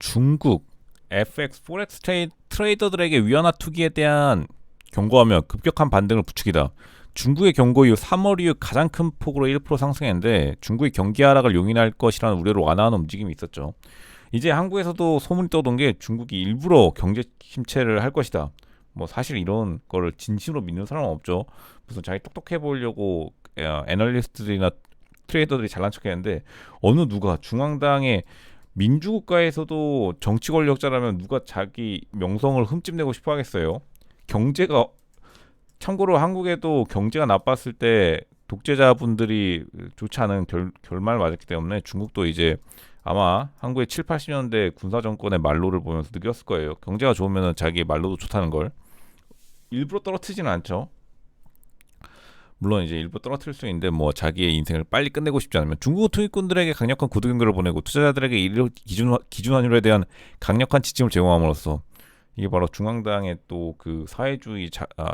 중국 FX 포렉스 트레이더들에게 위안화 투기에 대한 경고하며 급격한 반등을 부추기다. 중국의 경고 이후 3월 이후 가장 큰 폭으로 1% 상승했는데 중국의 경기 하락을 용인할 것이라는 우려로 완화하는 움직임이 있었죠. 이제 한국에서도 소문이 떠돈 게 중국이 일부러 경제 침체를 할 것이다. 뭐 사실 이런 거를 진심으로 믿는 사람은 없죠. 무슨 자기 똑똑해 보이려고 애널리스트들이나 트레이더들이 잘난 척했는데 어느 누가 중앙당의 민주국가에서도 정치 권력자라면 누가 자기 명성을 흠집내고 싶어 하겠어요. 경제가 참고로 한국에도 경제가 나빴을 때 독재자분들이 좋지 않은 결말 맞았기 때문에 중국도 이제 아마 한국의 7, 80년대 군사 정권의 말로를 보면서 느꼈을 거예요. 경제가 좋으면 자기 말로도 좋다는 걸. 일부러 떨어뜨리지는 않죠. 물론 이제 일부 떨어뜨릴 수 있는데 뭐 자기의 인생을 빨리 끝내고 싶지 않으면 중국 투기꾼들에게 강력한 구두 경고를 보내고 투자자들에게 기준 환율에 대한 강력한 지침을 제공함으로써 이게 바로 중앙당의 또 그 사회주의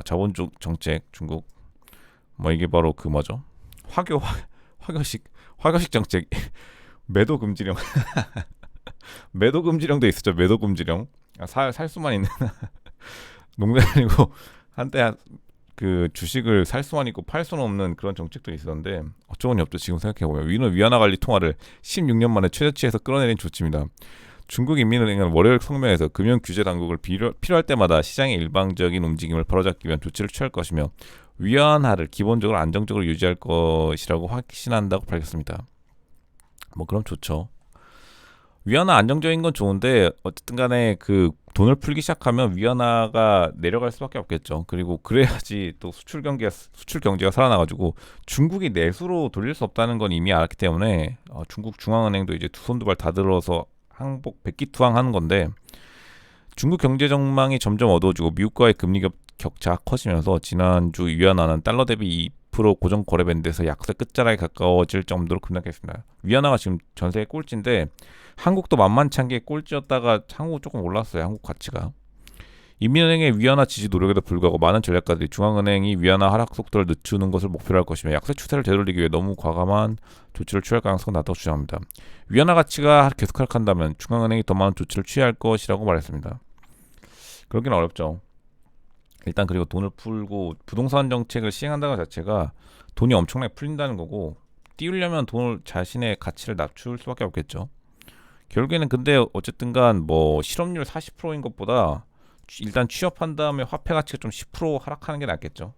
자본주의 정책 중국 뭐 이게 바로 그 뭐죠 화교식 정책 매도 금지령 매도 금지령도 있었죠. 매도 금지령 살 수만 있는 농담 아니고 한때 그 주식을 살 수만 있고 팔 수는 없는 그런 정책도 있었는데 어쩌고니 없죠. 지금 생각해보면 위안화 관리 통화를 16년 만에 최저치에서 끌어내린 조치입니다. 중국인민은행은 월요일 성명에서 금융 규제 당국을 필요할 때마다 시장의 일방적인 움직임을 바로잡기 위한 조치를 취할 것이며 위안화를 기본적으로 안정적으로 유지할 것이라고 확신한다고 밝혔습니다. 뭐 그럼 좋죠. 위안화 안정적인 건 좋은데 어쨌든 간에 그 돈을 풀기 시작하면 위안화가 내려갈 수밖에 없겠죠. 그리고 그래야지 또 수출 경제가 살아나가지고 중국이 내수로 돌릴 수 없다는 건 이미 알았기 때문에 중국 중앙은행도 이제 두 손 두 발 다 들어서 항복 백기투항하는 건데 중국 경제 전망이 점점 어두워지고 미국과의 금리 격차가 커지면서 지난주 위안화는 달러 대비 2% 고정 거래 밴드에서 약세 끝자락에 가까워질 정도로 급락했습니다. 위안화가 지금 전 세계 꼴찌인데 한국도 만만치 않게 꼴찌였다가 한국 조금 올랐어요. 한국 가치가. 인민은행의 위안화 지지 노력에도 불구하고 많은 전략가들이 중앙은행이 위안화 하락 속도를 늦추는 것을 목표로 할 것이며 약세 추세를 되돌리기 위해 너무 과감한 조치를 취할 가능성이 낮다고 주장합니다. 위안화 가치가 계속 하락한다면 중앙은행이 더 많은 조치를 취할 것이라고 말했습니다. 그러긴 어렵죠. 일단 그리고 돈을 풀고 부동산 정책을 시행한다는 자체가 돈이 엄청나게 풀린다는 거고 띄우려면 돈을 자신의 가치를 낮출 수밖에 없겠죠. 결국에는 근데 어쨌든간 뭐 실업률 40%인 것보다 일단 취업한 다음에 화폐 가치가 좀 10% 하락하는 게 낫겠죠.